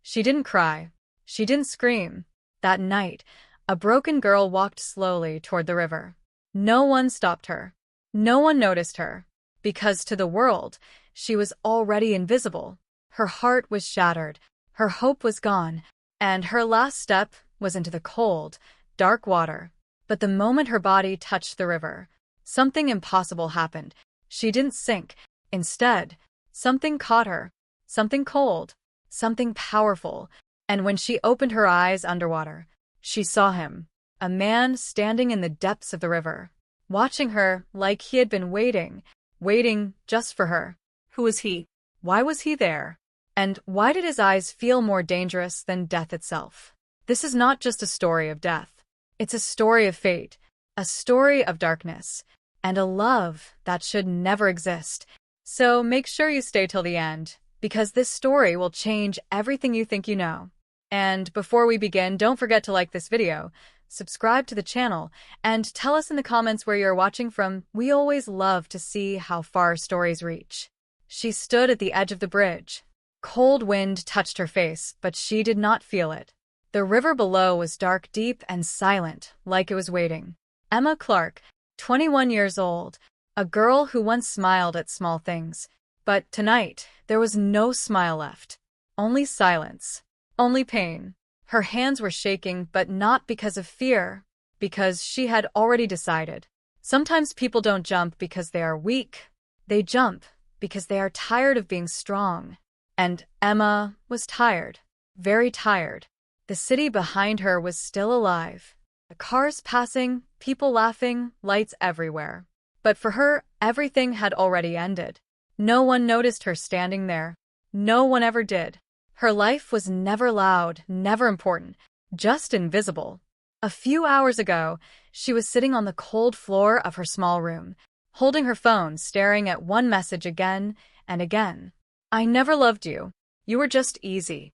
She didn't cry. She didn't scream. That night, a broken girl walked slowly toward the river. No one stopped her. No one noticed her. Because to the world, she was already invisible. Her heart was shattered. Her hope was gone. And her last step was into the cold, dark water. But the moment her body touched the river, something impossible happened. She didn't sink. Instead, something caught her. Something cold. Something powerful. And when she opened her eyes underwater, she saw him. A man standing in the depths of the river, watching her like he had been waiting just for her. Who was he? Why was he there? And why did his eyes feel more dangerous than death itself? This is not just a story of death. It's a story of fate, a story of darkness, and a love that should never exist. So make sure you stay till the end, because this story will change everything you think you know. And before we begin, don't forget to like this video, subscribe to the channel, and tell us in the comments where you're watching from. We always love to see how far stories reach. She stood at the edge of the bridge. Cold wind touched her face, but she did not feel it. The river below was dark, deep, and silent, like it was waiting. Emma Clark, 21 years old, a girl who once smiled at small things. But tonight, there was no smile left. Only silence. Only pain. Her hands were shaking, but not because of fear, because she had already decided. Sometimes people don't jump because they are weak. They jump because they are tired of being strong. And Emma was tired. Very tired. The city behind her was still alive. The cars passing, people laughing, lights everywhere. But for her, everything had already ended. No one noticed her standing there. No one ever did. Her life was never loud, never important, just invisible. A few hours ago, she was sitting on the cold floor of her small room, holding her phone, staring at one message again and again. I never loved you. You were just easy.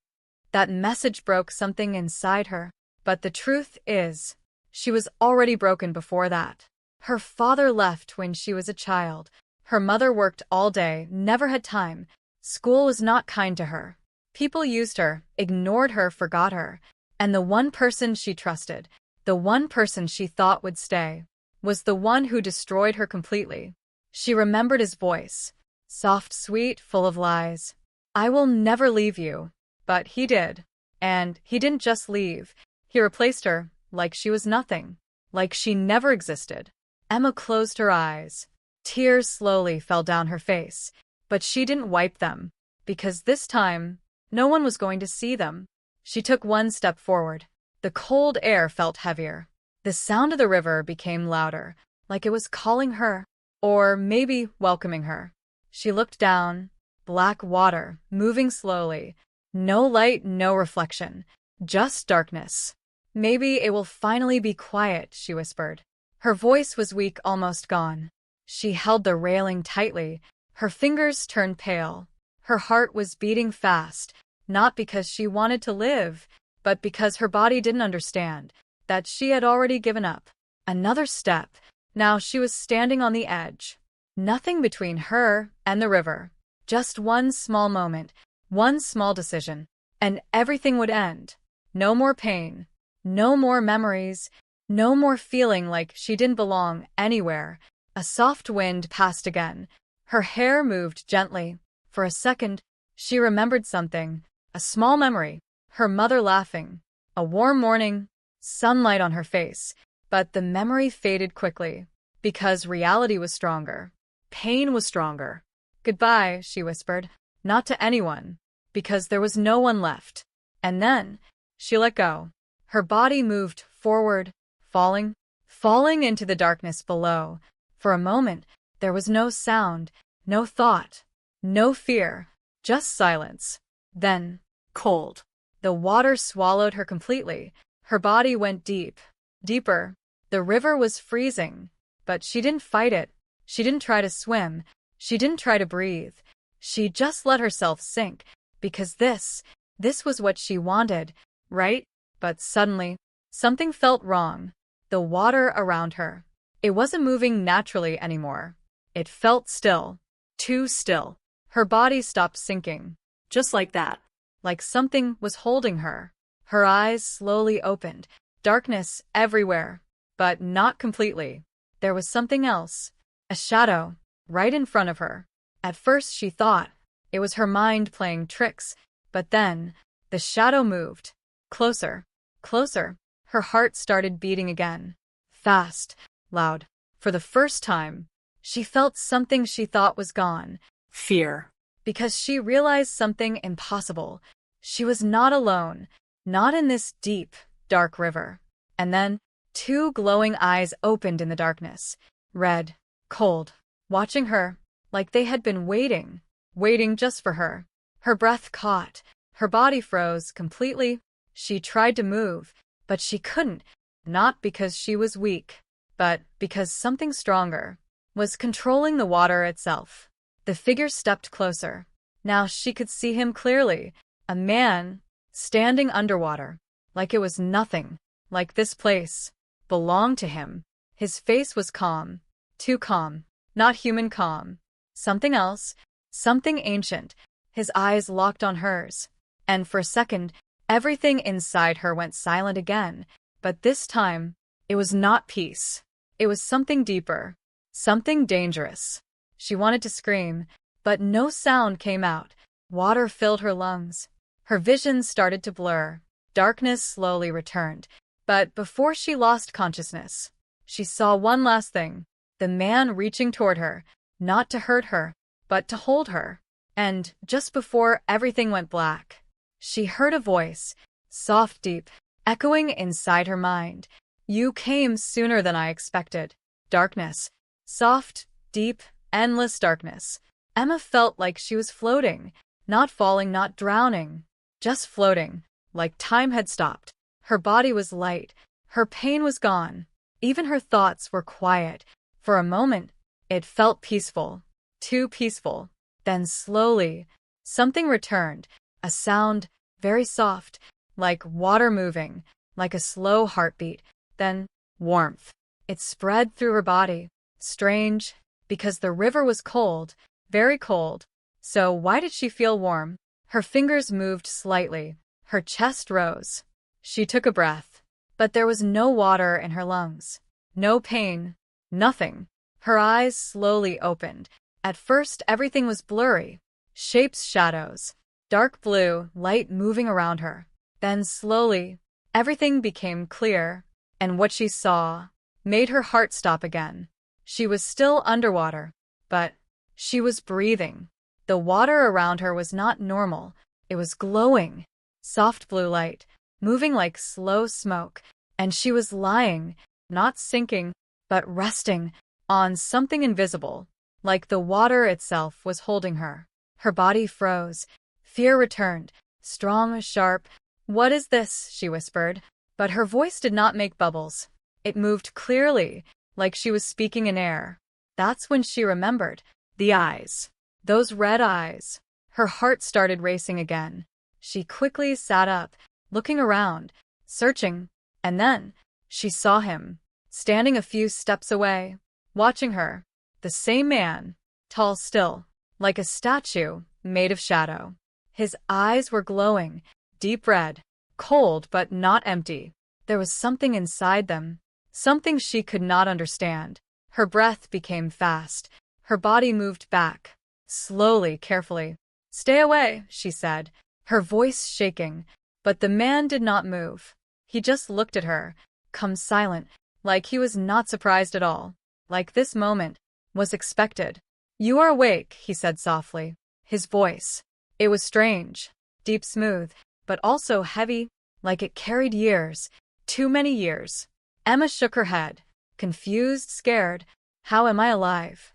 That message broke something inside her. But the truth is, she was already broken before that. Her father left when she was a child. Her mother worked all day, never had time. School was not kind to her. People used her, ignored her, forgot her. And the one person she trusted, the one person she thought would stay, was the one who destroyed her completely. She remembered his voice. Soft, sweet, full of lies. I will never leave you. But he did. And he didn't just leave. He replaced her, like she was nothing. Like she never existed. Emma closed her eyes. Tears slowly fell down her face. But she didn't wipe them. Because this time, no one was going to see them. She took one step forward. The cold air felt heavier. The sound of the river became louder, like it was calling her. Or maybe welcoming her. She looked down. Black water, moving slowly. No light, no reflection. Just darkness. Maybe it will finally be quiet, she whispered. Her voice was weak, almost gone. She held the railing tightly. Her fingers turned pale. Her heart was beating fast, not because she wanted to live, but because her body didn't understand that she had already given up. Another step. Now she was standing on the edge. Nothing between her and the river. Just one small moment, one small decision, and everything would end. No more pain. No more memories. No more feeling like she didn't belong anywhere. A soft wind passed again. Her hair moved gently. For a second, she remembered something. A small memory. Her mother laughing. A warm morning. Sunlight on her face. But the memory faded quickly. Because reality was stronger. Pain was stronger. Goodbye, she whispered. Not to anyone. Because there was no one left. And then, she let go. Her body moved forward, falling into the darkness below. For a moment, there was no sound, no thought, no fear, just silence. Then, cold. The water swallowed her completely. Her body went deep, deeper. The river was freezing, but she didn't fight it. She didn't try to swim. She didn't try to breathe. She just let herself sink, because this was what she wanted, right? But suddenly, something felt wrong. The water around her. It wasn't moving naturally anymore. It felt still. Too still. Her body stopped sinking. Just like that. like something was holding her. Her eyes slowly opened, darkness everywhere, but not completely. There was something else, a shadow, right in front of her. At first she thought it was her mind playing tricks, but then the shadow moved. Closer, closer. Her heart started beating again. Fast, loud. For the first time, she felt something she thought was gone. Fear. Because she realized something impossible. She was not alone, not in this deep, dark river. And then, two glowing eyes opened in the darkness. Red, cold, watching her, like they had been waiting just for her. Her breath caught. Her body froze completely. She tried to move, but she couldn't, not because she was weak, but because something stronger was controlling the water itself. The figure stepped closer. Now she could see him clearly, a man standing underwater, like it was nothing, like this place belonged to him. His face was calm, too calm, not human calm. Something else, something ancient. His eyes locked on hers, and for a second, everything inside her went silent again. But this time, it was not peace. It was something deeper, something dangerous. She wanted to scream, but no sound came out. Water filled her lungs. Her vision started to blur. Darkness slowly returned. But before she lost consciousness, she saw one last thing. The man reaching toward her, not to hurt her, but to hold her. And just before everything went black, she heard a voice, soft, deep, echoing inside her mind. You came sooner than I expected. Darkness. Soft, deep, endless darkness. Emma felt like she was floating, not falling, not drowning, just floating, like time had stopped. Her body was light. Her pain was gone. Even her thoughts were quiet. For a moment, it felt peaceful. Too peaceful. Then slowly, something returned. A sound, very soft, like water moving, like a slow heartbeat. Then, warmth. It spread through her body. Strange, because the river was cold, very cold. So why did she feel warm? Her fingers moved slightly. Her chest rose. She took a breath. But there was no water in her lungs. No pain. Nothing. Her eyes slowly opened. At first, everything was blurry. Shapes, shadows. Dark blue, light moving around her. Then slowly, everything became clear. And what she saw made her heart stop again. She was still underwater, but she was breathing. The water around her was not normal. It was glowing. Soft blue light, moving like slow smoke. And she was lying, not sinking, but resting on something invisible, like the water itself was holding her. Her body froze. Fear returned, strong, sharp. What is this? She whispered. But her voice did not make bubbles. It moved clearly, like she was speaking in air. That's when she remembered. The eyes. Those red eyes. Her heart started racing again. She quickly sat up, looking around, searching, and then she saw him, standing a few steps away, watching her. The same man, tall still, like a statue made of shadow. His eyes were glowing, deep red, cold but not empty. There was something inside them, something she could not understand. Her breath became fast. Her body moved back, slowly, carefully. Stay away, she said, her voice shaking. But the man did not move. He just looked at her, calm, silent, like he was not surprised at all, like this moment was expected. You are awake, he said softly. His voice. It was strange, deep, smooth, but also heavy, like it carried years, too many years. Emma shook her head, confused, scared. How am I alive?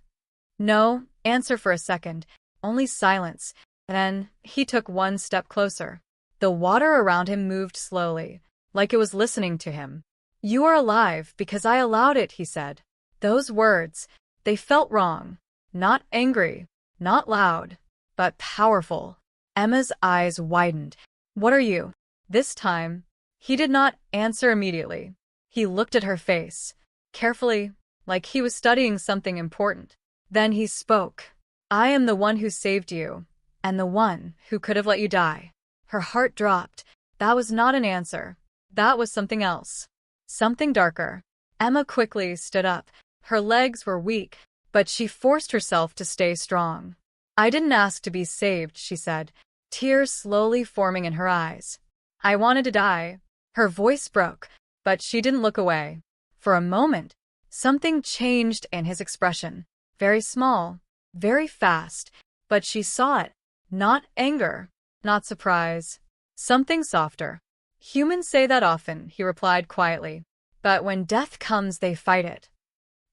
No answer for a second, only silence. Then he took one step closer. The water around him moved slowly, like it was listening to him. You are alive because I allowed it, he said. Those words, they felt wrong. Not angry, not loud, but powerful. Emma's eyes widened. What are you? This time, he did not answer immediately. He looked at her face, carefully, like he was studying something important. Then he spoke. I am the one who saved you, and the one who could have let you die. Her heart dropped. That was not an answer. That was something else. Something darker. Emma quickly stood up. Her legs were weak, but she forced herself to stay strong. I didn't ask to be saved, she said, tears slowly forming in her eyes. I wanted to die. Her voice broke, but she didn't look away. For a moment, something changed in his expression. Very small, very fast, but she saw it. Not anger, not surprise. Something softer. Humans say that often, he replied quietly. But when death comes, they fight it.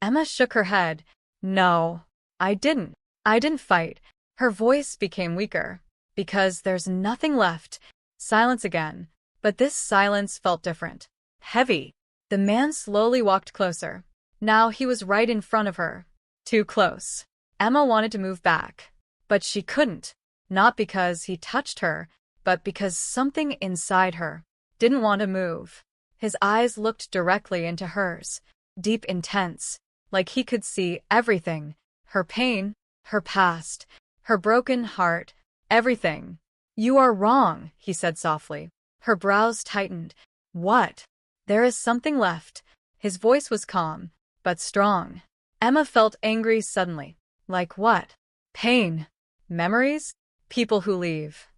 Emma shook her head. No, I didn't. I didn't fight. Her voice became weaker. Because there's nothing left. Silence again. But this silence felt different. Heavy. The man slowly walked closer. Now he was right in front of her. Too close. Emma wanted to move back. But she couldn't. Not because he touched her, but because something inside her didn't want to move. His eyes looked directly into hers. Deep, intense. Like he could see everything. Her pain, her past, her broken heart, everything. You are wrong, he said softly. Her brows tightened. What? There is something left. His voice was calm, but strong. Emma felt angry suddenly. Like what? Pain. Memories? People who leave.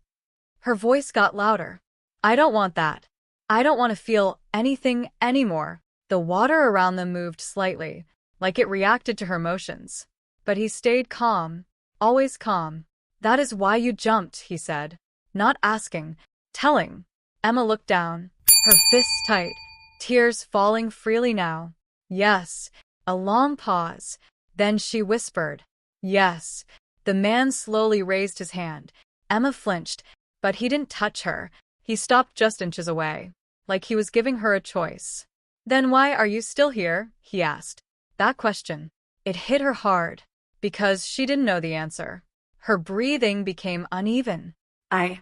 Her voice got louder. I don't want that. I don't want to feel anything anymore. The water around them moved slightly, like it reacted to her motions. But he stayed calm, always calm. That is why you jumped, he said. Not asking, telling. Emma looked down, her fists tight, tears falling freely now. Yes. A long pause. Then she whispered. Yes. The man slowly raised his hand. Emma flinched, but he didn't touch her. He stopped just inches away, like he was giving her a choice. Then why are you still here? He asked. That question. It hit her hard, because she didn't know the answer. Her breathing became uneven. I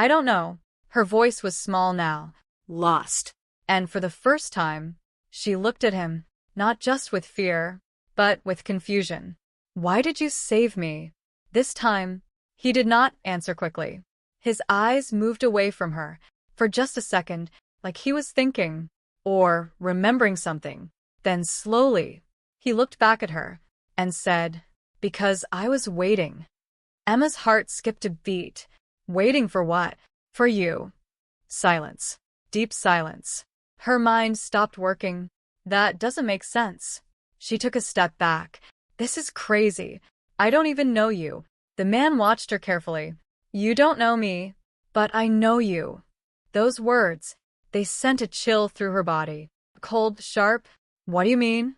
don't know. Her voice was small now. Lost. And for the first time, she looked at him, not just with fear, but with confusion. Why did you save me? This time, he did not answer quickly. His eyes moved away from her, for just a second, like he was thinking, or remembering something. Then slowly, he looked back at her, and said, Because I was waiting. Emma's heart skipped a beat. Waiting for what? For you. Silence. Deep silence. Her mind stopped working. That doesn't make sense. She took a step back. This is crazy. I don't even know you. The man watched her carefully. You don't know me, but I know you. Those words, they sent a chill through her body. Cold, sharp. What do you mean?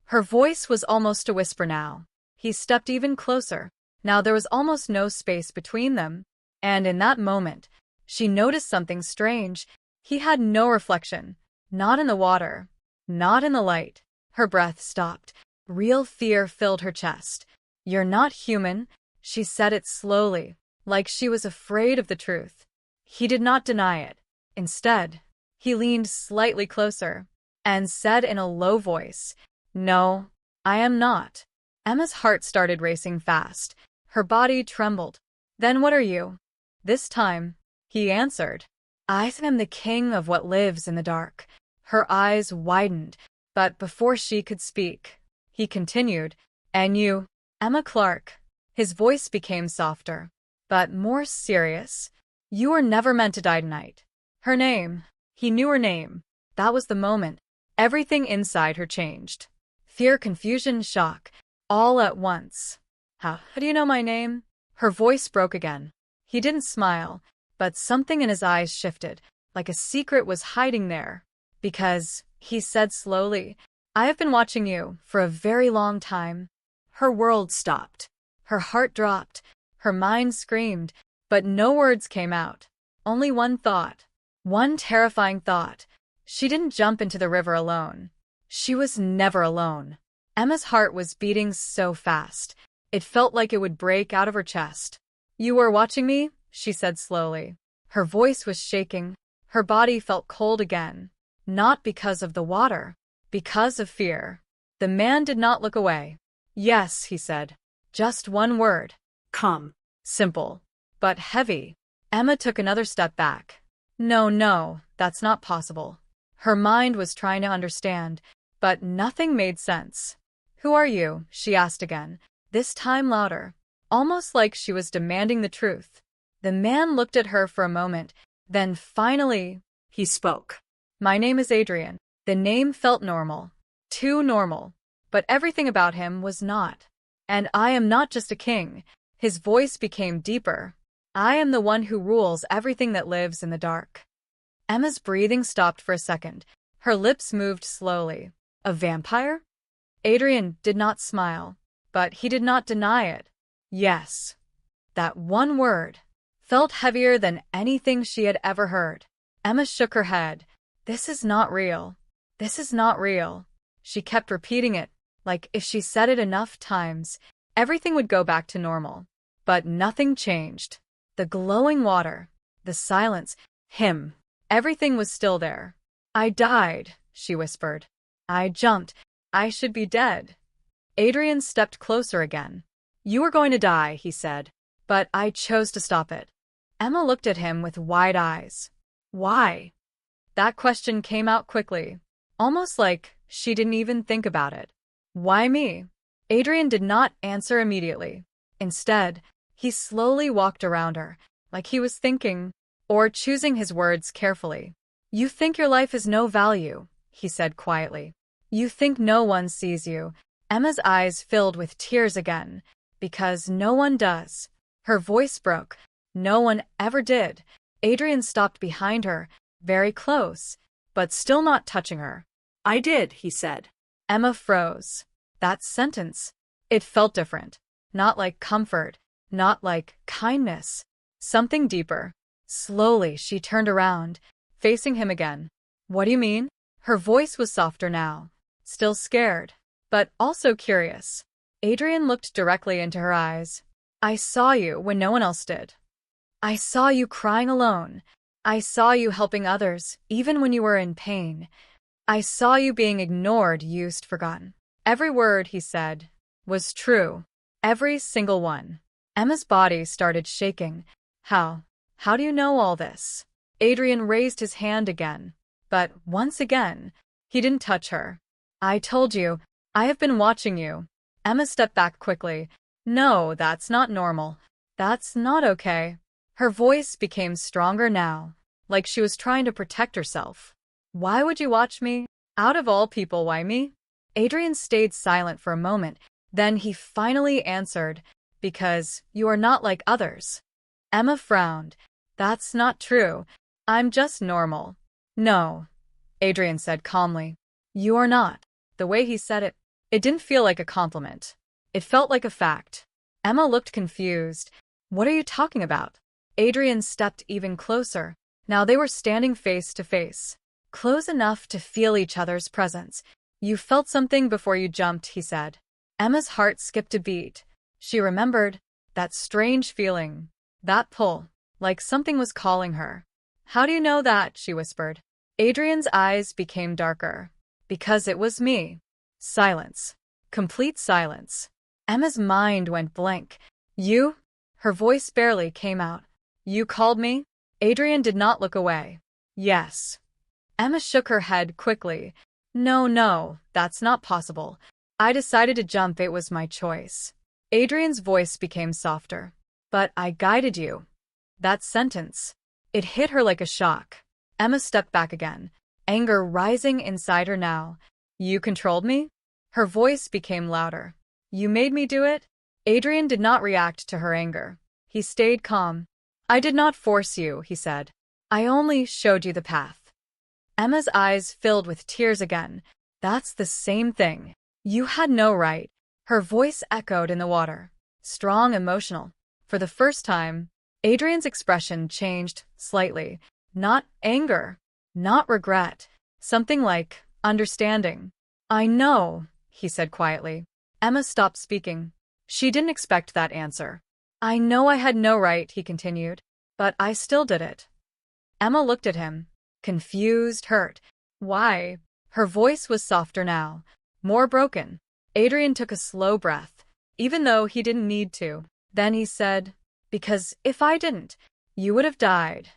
Her voice was almost a whisper now. He stepped even closer. Now there was almost no space between them. And in that moment, she noticed something strange. He had no reflection. Not in the water. Not in the light. Her breath stopped. Real fear filled her chest. You're not human, she said it slowly, like she was afraid of the truth. He did not deny it. Instead, he leaned slightly closer and said in a low voice, No, I am not. Emma's heart started racing fast. Her body trembled. Then what are you? This time, he answered, I am the king of what lives in the dark. Her eyes widened, but before she could speak, he continued, And you, Emma Clark. His voice became softer, but more serious. You were never meant to die tonight. Her name. He knew her name. That was the moment. Everything inside her changed. Fear, confusion, shock, all at once. How do you know my name? Her voice broke again. He didn't smile, but something in his eyes shifted, like a secret was hiding there. Because, he said slowly, I have been watching you for a very long time. Her world stopped. Her heart dropped. Her mind screamed, but no words came out. Only one thought. One terrifying thought. She didn't jump into the river alone. She was never alone. Emma's heart was beating so fast. It felt like it would break out of her chest. You were watching me? She said slowly. Her voice was shaking. Her body felt cold again. Not because of the water. Because of fear. The man did not look away. Yes, he said. Just one word. Come. Simple. But heavy. Emma took another step back. No, that's not possible. Her mind was trying to understand, but nothing made sense. Who are you? She asked again, this time louder, almost like she was demanding the truth. The man looked at her for a moment, then finally, he spoke. My name is Adrian. The name felt normal. Too normal. But everything about him was not. And I am not just a king. His voice became deeper. I am the one who rules everything that lives in the dark. Emma's breathing stopped for a second. Her lips moved slowly. A vampire? Adrian did not smile, but he did not deny it. Yes. That one word felt heavier than anything she had ever heard. Emma shook her head. This is not real. This is not real. She kept repeating it, like if she said it enough times, everything would go back to normal. But nothing changed. The glowing water, the silence, him, everything was still there. I died, she whispered. I jumped. I should be dead. Adrian stepped closer again. You were going to die, he said, but I chose to stop it. Emma looked at him with wide eyes. Why? That question came out quickly, almost like she didn't even think about it. Why me? Adrian did not answer immediately. Instead, he slowly walked around her, like he was thinking, or choosing his words carefully. You think your life has no value, he said quietly. You think no one sees you. Emma's eyes filled with tears again, because no one does. Her voice broke. No one ever did. Adrian stopped behind her, very close, but still not touching her. I did, he said. Emma froze. That sentence. It felt different. Not like comfort, not like kindness. Something deeper. Slowly, she turned around, facing him again. What do you mean? Her voice was softer now. Still scared, but also curious. Adrian looked directly into her eyes. I saw you when no one else did. I saw you crying alone. I saw you helping others, even when you were in pain. I saw you being ignored, used, forgotten. Every word he said was true. Every single one. Emma's body started shaking. How do you know all this? Adrian raised his hand again, but once again, he didn't touch her. I told you, I have been watching you. Emma stepped back quickly. No, that's not normal. That's not okay. Her voice became stronger now, like she was trying to protect herself. Why would you watch me? Out of all people, why me? Adrian stayed silent for a moment, then he finally answered, because you are not like others. Emma frowned. That's not true. I'm just normal. No, Adrian said calmly. You are not. The way he said it, it didn't feel like a compliment. It felt like a fact. Emma looked confused. What are you talking about? Adrian stepped even closer. Now they were standing face to face, close enough to feel each other's presence. You felt something before you jumped, he said. Emma's heart skipped a beat. She remembered that strange feeling, that pull, like something was calling her. How do you know that? She whispered. Adrian's eyes became darker. Because it was me. Silence. Complete silence. Emma's mind went blank. You? Her voice barely came out. You called me? Adrian did not look away. Yes. Emma shook her head quickly. No, that's not possible. I decided to jump. It was my choice. Adrian's voice became softer. But I guided you. That sentence. It hit her like a shock. Emma stepped back again, anger rising inside her now. You controlled me? Her voice became louder. You made me do it? Adrian did not react to her anger. He stayed calm. I did not force you, he said. I only showed you the path. Emma's eyes filled with tears again. That's the same thing. You had no right. Her voice echoed in the water. Strong, emotional. For the first time, Adrian's expression changed slightly. Not anger. Not regret. Something like understanding. I know, he said quietly. Emma stopped speaking. She didn't expect that answer. I know I had no right, he continued, but I still did it. Emma looked at him, confused, hurt. Why? Her voice was softer now, more broken. Adrian took a slow breath, even though he didn't need to. Then he said, because if I didn't, You would have died.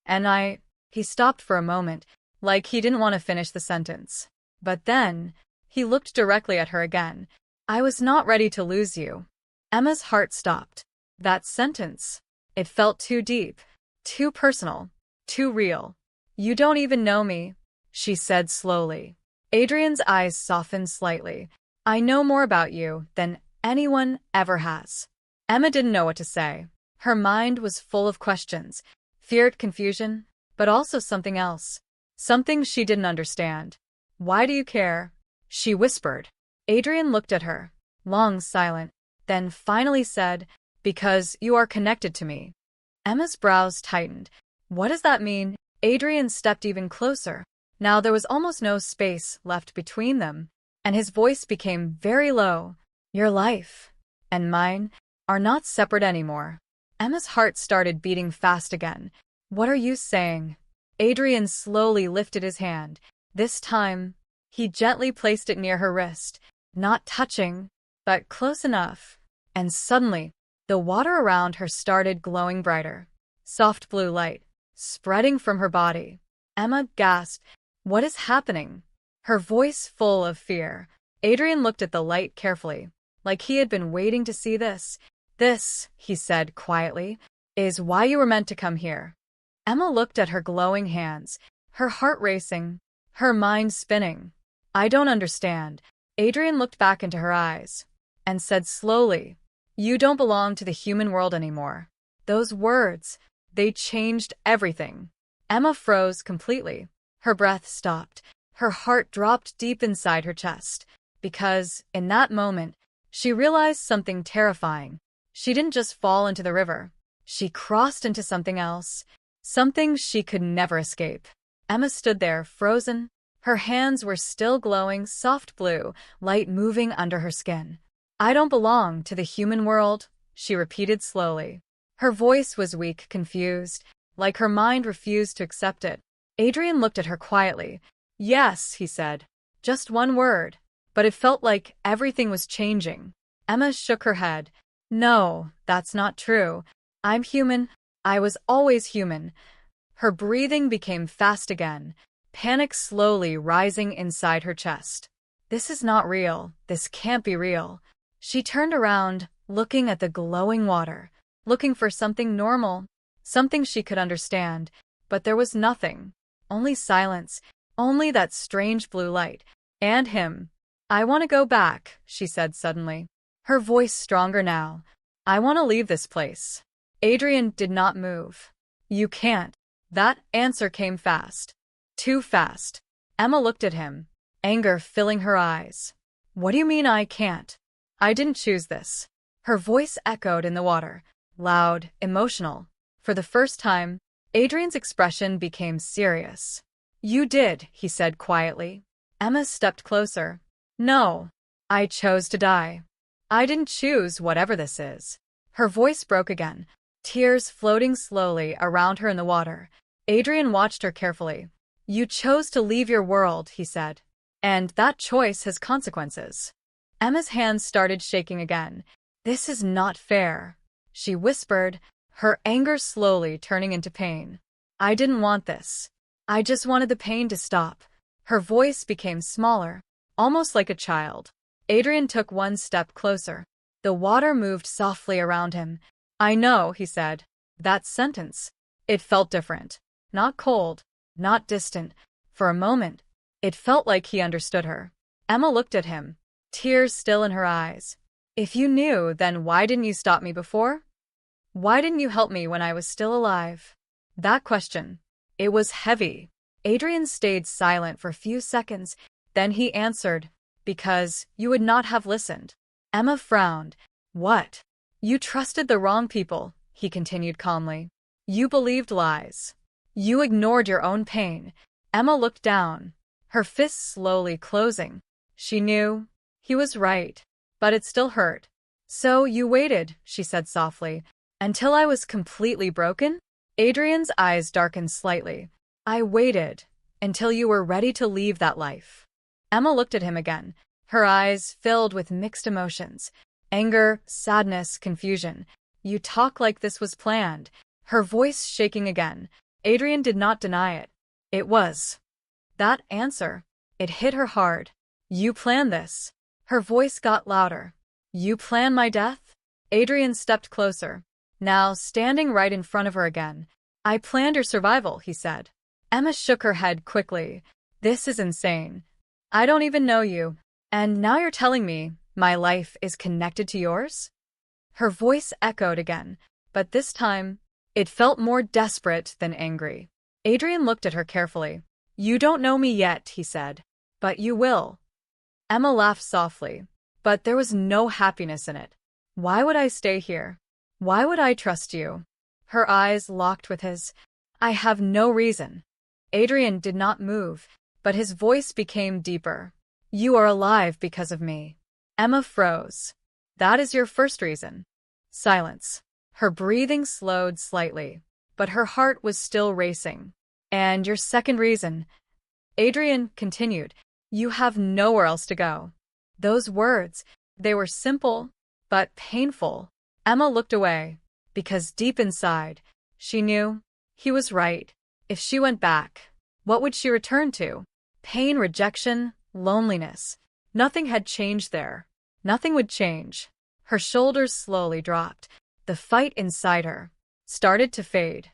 And He stopped for a moment, like he didn't want to finish the sentence. But then, he looked directly at her again. I was not ready to lose you. Emma's heart stopped. That sentence. It felt too deep, too personal, too real. You don't even know me, she said slowly. Adrian's eyes softened slightly. I know more about you than anyone ever has. Emma didn't know what to say. Her mind was full of questions, feared confusion, but also something else. Something she didn't understand. Why do you care? She whispered. Adrian looked at her, long silent, then finally said, because you are connected to me. Emma's brows tightened. What does that mean? Adrian stepped even closer. Now there was almost no space left between them, and his voice became very low. Your life and mine are not separate anymore. Emma's heart started beating fast again. What are you saying? Adrian slowly lifted his hand. This time, he gently placed it near her wrist, not touching, but close enough. And suddenly, the water around her started glowing brighter. Soft blue light, spreading from her body. Emma gasped. What is happening? Her voice full of fear. Adrian looked at the light carefully, like he had been waiting to see this. This, he said quietly, is why you were meant to come here. Emma looked at her glowing hands, her heart racing, her mind spinning. I don't understand. Adrian looked back into her eyes and said slowly, you don't belong to the human world anymore. Those words, they changed everything. Emma froze completely. Her breath stopped. Her heart dropped deep inside her chest, because, in that moment, she realized something terrifying. She didn't just fall into the river. She crossed into something else, something she could never escape. Emma stood there, frozen. Her hands were still glowing soft blue, light moving under her skin. I don't belong to the human world, she repeated slowly. Her voice was weak, confused, like her mind refused to accept it. Adrian looked at her quietly. Yes, he said. Just one word. But it felt like everything was changing. Emma shook her head. No, that's not true. I'm human. I was always human. Her breathing became fast again, panic slowly rising inside her chest. This is not real. This can't be real. She turned around, looking at the glowing water, looking for something normal, something she could understand, but there was nothing. Only silence, only that strange blue light, and him. I want to go back, she said suddenly, her voice stronger now. I want to leave this place. Adrian did not move. You can't. That answer came fast. Too fast. Emma looked at him, anger filling her eyes. What do you mean I can't? I didn't choose this. Her voice echoed in the water, loud, emotional. For the first time, Adrian's expression became serious. You did, he said quietly. Emma stepped closer. No. I chose to die. I didn't choose whatever this is. Her voice broke again, tears floating slowly around her in the water. Adrian watched her carefully. You chose to leave your world, he said. And that choice has consequences. Emma's hands started shaking again. This is not fair, she whispered, her anger slowly turning into pain. I didn't want this. I just wanted the pain to stop. Her voice became smaller, almost like a child. Adrian took one step closer. The water moved softly around him. I know, he said. That sentence. It felt different. Not cold, not distant. For a moment, it felt like he understood her. Emma looked at him, tears still in her eyes. If you knew, then why didn't you stop me before? Why didn't you help me when I was still alive? That question. It was heavy. Adrian stayed silent for a few seconds. Then he answered, because you would not have listened. Emma frowned. What? You trusted the wrong people, he continued calmly. You believed lies. You ignored your own pain. Emma looked down, her fists slowly closing. She knew he was right, but it still hurt. So you waited, she said softly, until I was completely broken? Adrian's eyes darkened slightly. I waited until you were ready to leave that life. Emma looked at him again, her eyes filled with mixed emotions. Anger, sadness, confusion. You talk like this was planned. Her voice shaking again. Adrian did not deny it. It was. That answer. It hit her hard. You planned this. Her voice got louder. You planned my death? Adrian stepped closer, now standing right in front of her again. I planned your survival, he said. Emma shook her head quickly. This is insane. I don't even know you. And now you're telling me my life is connected to yours? Her voice echoed again, but this time, it felt more desperate than angry. Adrian looked at her carefully. You don't know me yet, he said. But you will. Emma laughed softly, but there was no happiness in it. Why would I stay here? Why would I trust you? Her eyes locked with his. I have no reason. Adrian did not move, but his voice became deeper. You are alive because of me. Emma froze. That is your first reason. Silence. Her breathing slowed slightly, but her heart was still racing. And your second reason. Adrian continued. You have nowhere else to go. Those words, they were simple, but painful. Emma looked away, because deep inside, she knew he was right. If she went back, what would she return to? Pain, rejection, loneliness. Nothing had changed there. Nothing would change. Her shoulders slowly dropped. The fight inside her started to fade.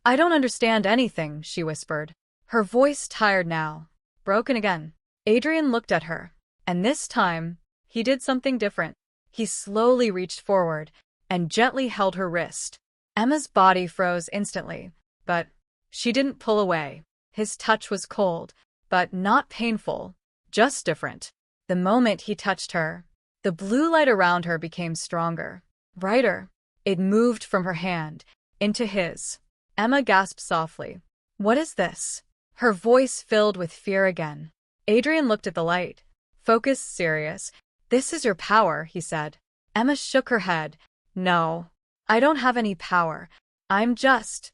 I don't understand anything, she whispered. Her voice tired now, broken again. Adrian looked at her, and this time, he did something different. He slowly reached forward and gently held her wrist. Emma's body froze instantly, but she didn't pull away. His touch was cold, but not painful, just different. The moment he touched her, the blue light around her became stronger, brighter. It moved from her hand into his. Emma gasped softly. What is this? Her voice filled with fear again. Adrian looked at the light, focused, serious. This is your power, he said. Emma shook her head. No, I don't have any power. I'm just.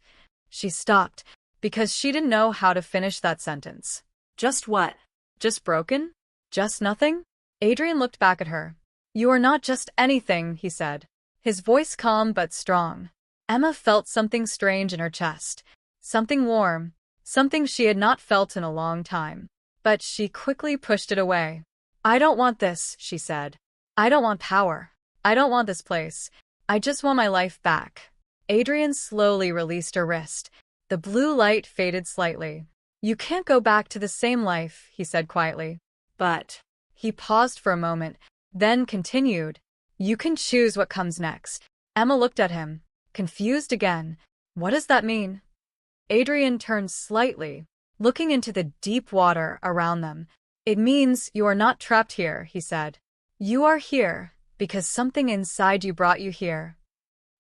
She stopped, because she didn't know how to finish that sentence. Just what? Just broken? Just nothing? Adrian looked back at her. You are not just anything, he said, his voice calm but strong. Emma felt something strange in her chest, something warm, something she had not felt in a long time. But she quickly pushed it away. I don't want this, she said. I don't want power. I don't want this place. I just want my life back. Adrian slowly released her wrist. The blue light faded slightly. You can't go back to the same life, he said quietly. But he paused for a moment, then continued. You can choose what comes next. Emma looked at him, confused again. What does that mean? Adrian turned slightly, looking into the deep water around them. It means you are not trapped here, he said. You are here because something inside you brought you here.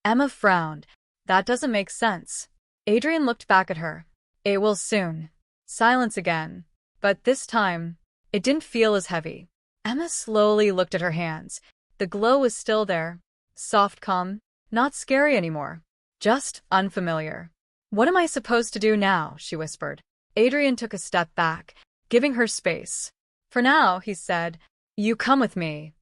Emma frowned. That doesn't make sense. Adrian looked back at her. It will soon. Silence again. But this time, it didn't feel as heavy. Emma slowly looked at her hands. The glow was still there. Soft, calm, not scary anymore. Just unfamiliar. What am I supposed to do now? She whispered. Adrian took a step back, giving her space. For now, he said, you come with me.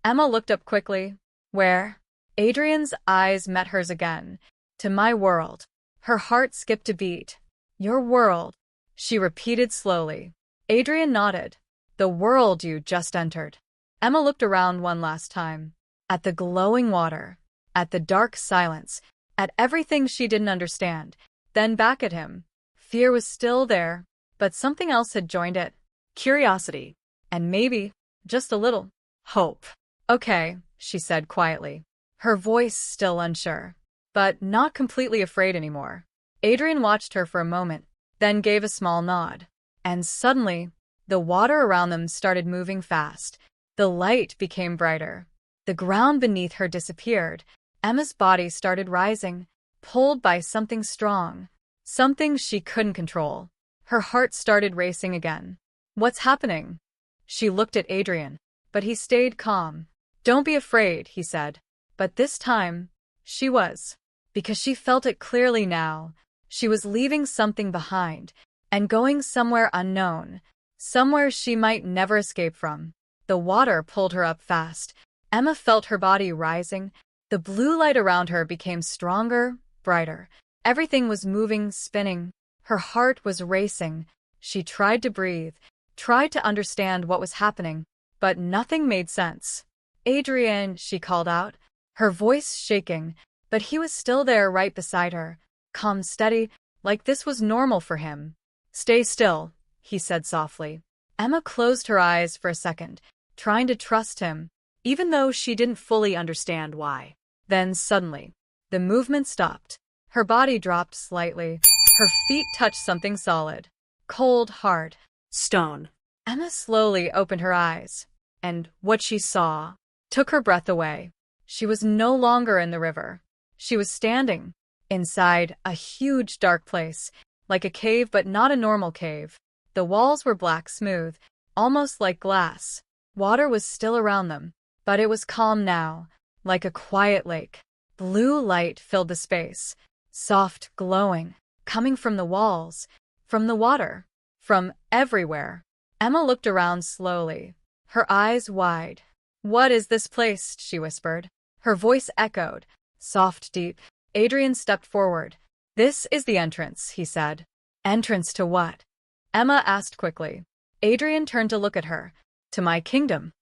Emma looked up quickly. Where? Adrian's eyes met hers again. To my world. Her heart skipped a beat. Your world, she repeated slowly. Adrian nodded. The world you just entered. Emma looked around one last time. At the glowing water. At the dark silence. At everything she didn't understand. Then back at him. Fear was still there, but something else had joined it. Curiosity. And maybe, just a little, hope. Okay, she said quietly. Her voice still unsure, but not completely afraid anymore. Adrian watched her for a moment, then gave a small nod. And suddenly, the water around them started moving fast. The light became brighter. The ground beneath her disappeared. Emma's body started rising, pulled by something strong. Something she couldn't control. Her heart started racing again. What's happening? She looked at Adrian, but he stayed calm. Don't be afraid, he said. But this time, she was. Because she felt it clearly now. She was leaving something behind, and going somewhere unknown. Somewhere she might never escape from. The water pulled her up fast. Emma felt her body rising. The blue light around her became stronger, brighter. Everything was moving, spinning. Her heart was racing. She tried to breathe, tried to understand what was happening, but nothing made sense. "Adrian," she called out, her voice shaking, but he was still there right beside her, calm, steady, like this was normal for him. "Stay still," he said softly. Emma closed her eyes for a second, trying to trust him, even though she didn't fully understand why. Then suddenly, the movement stopped. Her body dropped slightly. Her feet touched something solid. Cold, hard. Stone. Emma slowly opened her eyes, and what she saw took her breath away. She was no longer in the river. She was standing inside a huge dark place, like a cave but not a normal cave. The walls were black, smooth, almost like glass. Water was still around them, but it was calm now, like a quiet lake. Blue light filled the space, soft, glowing, coming from the walls, from the water, from everywhere. Emma looked around slowly, her eyes wide. "What is this place?" she whispered. Her voice echoed, soft, deep. Adrian stepped forward. "This is the entrance," he said. "Entrance to what?" Emma asked quickly. Adrian turned to look at her. "To my kingdom."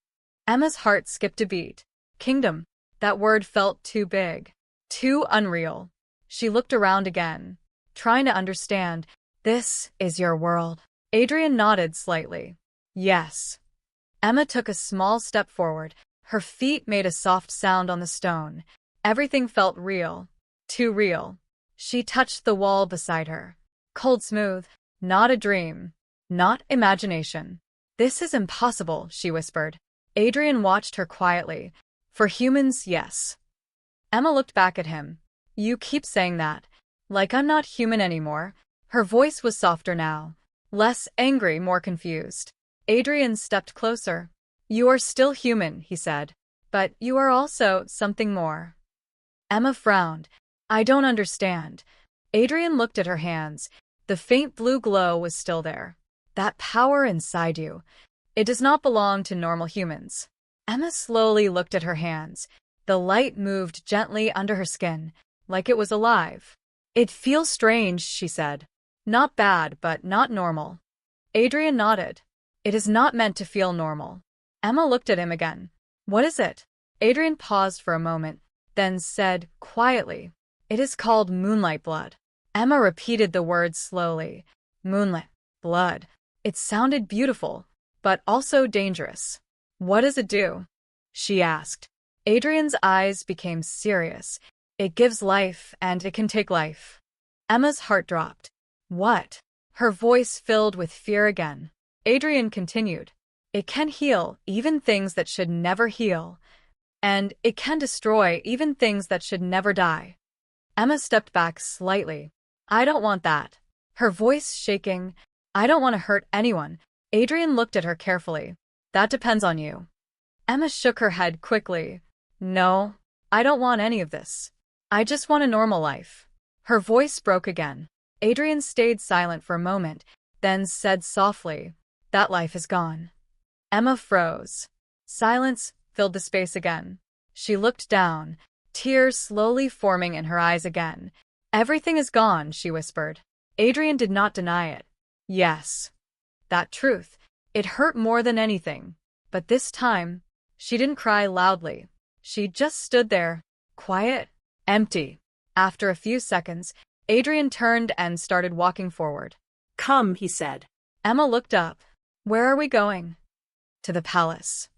Emma's heart skipped a beat. Kingdom. That word felt too big, too unreal. She looked around again, trying to understand. "This is your world." Adrian nodded slightly. "Yes." Emma took a small step forward. Her feet made a soft sound on the stone. Everything felt real, too real. She touched the wall beside her. Cold, smooth, not a dream, not imagination. "This is impossible," she whispered. Adrian watched her quietly. "For humans, yes." Emma looked back at him. "You keep saying that, like I'm not human anymore." Her voice was softer now, less angry, more confused. Adrian stepped closer. "You are still human," he said, "but you are also something more." Emma frowned. "I don't understand." Adrian looked at her hands. The faint blue glow was still there. "That power inside you, it does not belong to normal humans." Emma slowly looked at her hands. The light moved gently under her skin, like it was alive. "It feels strange," she said. "Not bad, but not normal." Adrian nodded. "It is not meant to feel normal." Emma looked at him again. "What is it?" Adrian paused for a moment, then said quietly, "It is called moonlight blood." Emma repeated the words slowly. "Moonlit blood." It sounded beautiful, but also dangerous. "What does it do?" she asked. Adrian's eyes became serious. "It gives life, and it can take life." Emma's heart dropped. "What?" Her voice filled with fear again. Adrian continued. "It can heal even things that should never heal, and it can destroy even things that should never die." Emma stepped back slightly. "I don't want that." Her voice shaking. "I don't want to hurt anyone." Adrian looked at her carefully. "That depends on you." Emma shook her head quickly. "No, I don't want any of this. I just want a normal life." Her voice broke again. Adrian stayed silent for a moment, then said softly, "That life is gone." Emma froze. Silence filled the space again. She looked down, tears slowly forming in her eyes again. "Everything is gone," she whispered. Adrian did not deny it. Yes. That truth. It hurt more than anything. But this time, she didn't cry loudly. She just stood there, quiet, empty. After a few seconds, Adrian turned and started walking forward. "Come," he said. Emma looked up. "Where are we going?" "To the palace."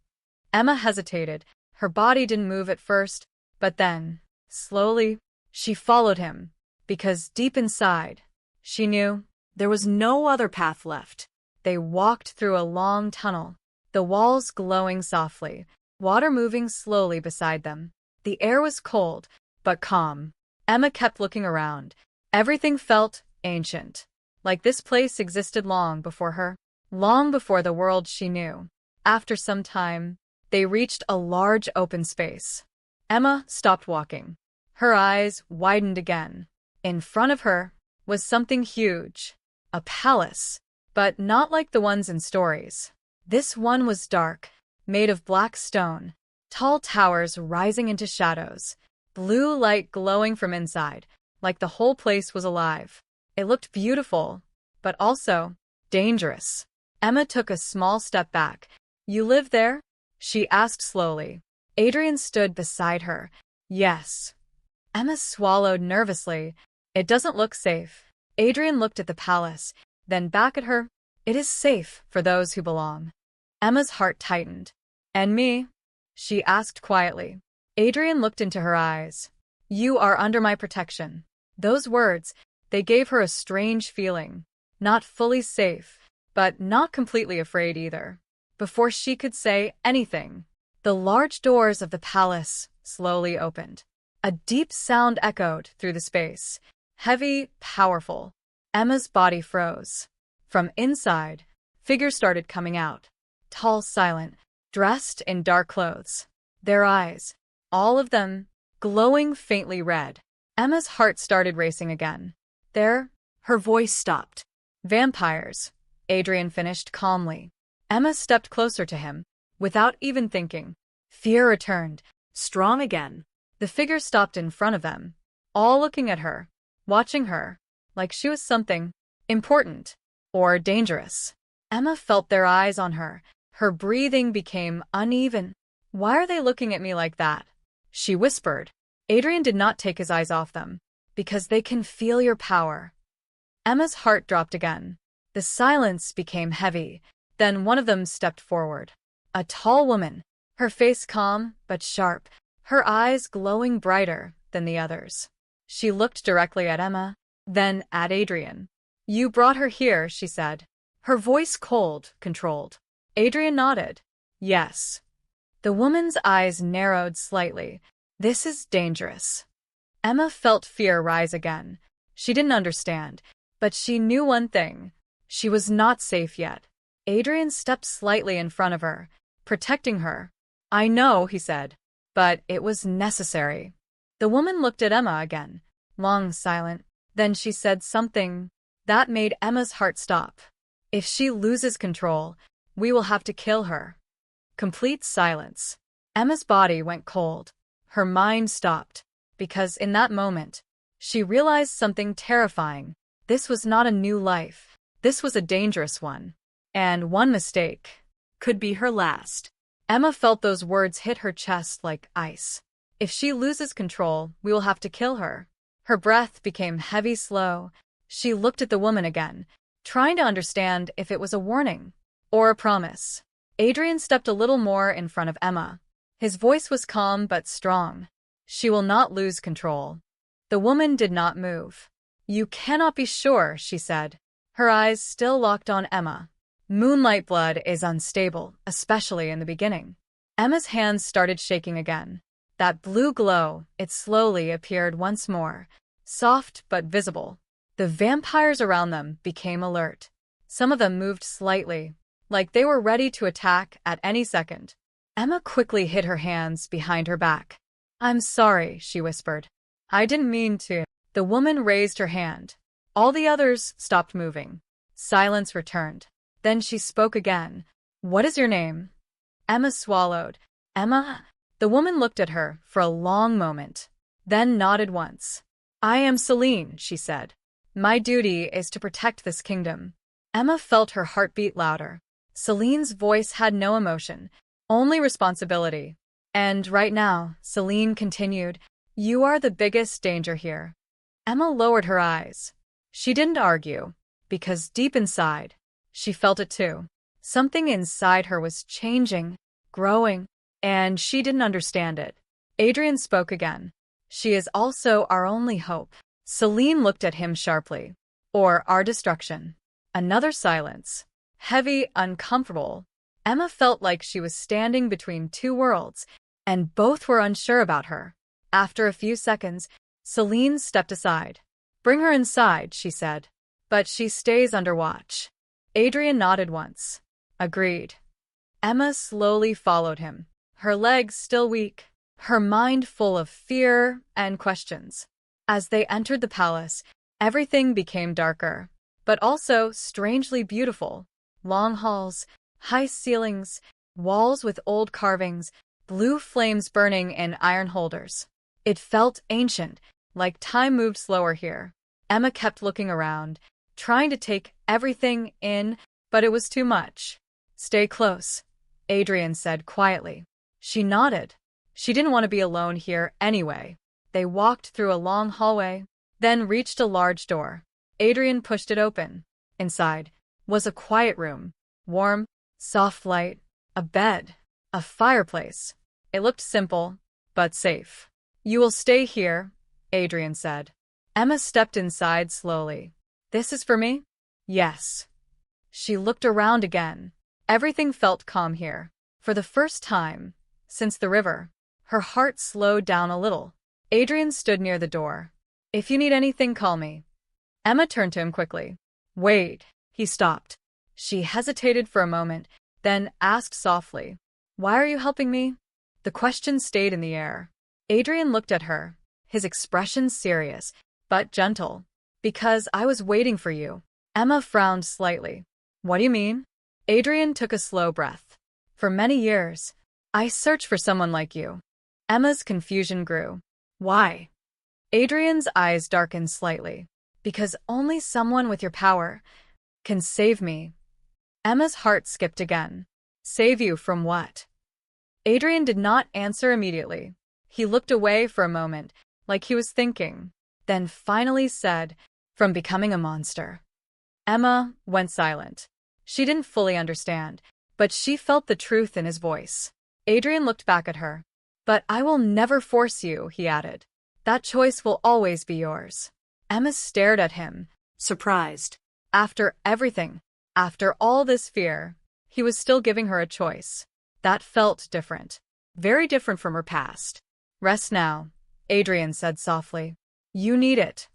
Emma hesitated. Her body didn't move at first, but then, slowly, she followed him, because deep inside, she knew there was no other path left. They walked through a long tunnel, the walls glowing softly, water moving slowly beside them. The air was cold, but calm. Emma kept looking around. Everything felt ancient, like this place existed long before her, long before the world she knew. After some time, they reached a large open space. Emma stopped walking. Her eyes widened again. In front of her was something huge, a palace, but not like the ones in stories. This one was dark, made of black stone, tall towers rising into shadows, blue light glowing from inside, like the whole place was alive. It looked beautiful, but also dangerous. Emma took a small step back. You live there? She asked slowly. Adrian stood beside her. Yes. Emma swallowed nervously. It doesn't look safe. Adrian looked at the palace, then back at her. It is safe for those who belong. Emma's heart tightened. And me? She asked quietly. Adrian looked into her eyes. You are under my protection. Those words, they gave her a strange feeling. Not fully safe, but not completely afraid either. Before she could say anything, the large doors of the palace slowly opened. A deep sound echoed through the space. Heavy, powerful. Emma's body froze. From inside, figures started coming out. Tall, silent, dressed in dark clothes. Their eyes, all of them, glowing faintly red. Emma's heart started racing again. There, her voice stopped. Vampires, Adrian finished calmly. Emma stepped closer to him, without even thinking. Fear returned, strong again. The figures stopped in front of them, all looking at her, watching her, like she was something important or dangerous. Emma felt their eyes on her. Her breathing became uneven. Why are they looking at me like that? She whispered. Adrian did not take his eyes off them. Because they can feel your power. Emma's heart dropped again. The silence became heavy. Then one of them stepped forward. A tall woman, her face calm but sharp, her eyes glowing brighter than the others. She looked directly at Emma, then at Adrian. You brought her here, she said. Her voice cold, controlled. Adrian nodded. Yes. The woman's eyes narrowed slightly. This is dangerous. Emma felt fear rise again. She didn't understand, but she knew one thing. She was not safe yet. Adrian stepped slightly in front of her, protecting her. I know, he said, but it was necessary. The woman looked at Emma again, long silent. Then she said something that made Emma's heart stop. If she loses control, we will have to kill her. Complete silence. Emma's body went cold. Her mind stopped. Because in that moment, she realized something terrifying. This was not a new life. This was a dangerous one. And one mistake could be her last. Emma felt those words hit her chest like ice. If she loses control, we will have to kill her. Her breath became heavy, slow. She looked at the woman again, trying to understand if it was a warning or a promise. Adrian stepped a little more in front of Emma. His voice was calm but strong. She will not lose control. The woman did not move. You cannot be sure, she said, her eyes still locked on Emma. Moonlight blood is unstable, especially in the beginning. Emma's hands started shaking again. That blue glow, it slowly appeared once more, soft but visible. The vampires around them became alert. Some of them moved slightly, like they were ready to attack at any second. Emma quickly hid her hands behind her back. I'm sorry, she whispered. I didn't mean to. The woman raised her hand. All the others stopped moving. Silence returned. Then she spoke again. What is your name? Emma swallowed. Emma? The woman looked at her for a long moment, then nodded once. I am Celine, she said. My duty is to protect this kingdom. Emma felt her heartbeat louder. Celine's voice had no emotion, only responsibility. And right now, Celine continued, you are the biggest danger here. Emma lowered her eyes. She didn't argue, because deep inside, she felt it too. Something inside her was changing, growing, and she didn't understand it. Adrian spoke again. She is also our only hope. Celine looked at him sharply. Or our destruction. Another silence. Heavy, uncomfortable. Emma felt like she was standing between two worlds, and both were unsure about her. After a few seconds, Celine stepped aside. Bring her inside, she said. But she stays under watch. Adrian nodded once. Agreed. Emma slowly followed him, her legs still weak, her mind full of fear and questions. As they entered the palace, everything became darker, but also strangely beautiful. Long halls, high ceilings, walls with old carvings, blue flames burning in iron holders. It felt ancient, Like time moved slower here. Emma kept looking around, trying to take everything in, but it was too much. Stay close, Adrian said quietly. She nodded. She didn't want to be alone here anyway. They walked through a long hallway, then reached a large door. Adrian pushed it open. Inside was a quiet room. Warm, soft light, a bed, a fireplace. It looked simple, but safe. You will stay here, Adrian said. Emma stepped inside slowly. This is for me? Yes. She looked around again. Everything felt calm here. For the first time since the river, her heart slowed down a little. Adrian stood near the door. If you need anything, call me. Emma turned to him quickly. Wait. He stopped. She hesitated for a moment, then asked softly, Why are you helping me? The question stayed in the air. Adrian looked at her, his expression serious, but gentle. Because I was waiting for you. Emma frowned slightly. What do you mean? Adrian took a slow breath. For many years, I searched for someone like you. Emma's confusion grew. Why? Adrian's eyes darkened slightly. Because only someone with your power can save me. Emma's heart skipped again. Save you from what? Adrian did not answer immediately. He looked away for a moment, like he was thinking, then finally said, From becoming a monster. Emma went silent. She didn't fully understand, but she felt the truth in his voice. Adrian looked back at her. But I will never force you, he added. That choice will always be yours. Emma stared at him, surprised. After everything, after all this fear, he was still giving her a choice. That felt different. Very different from her past. Rest now, Adrian said softly. You need it.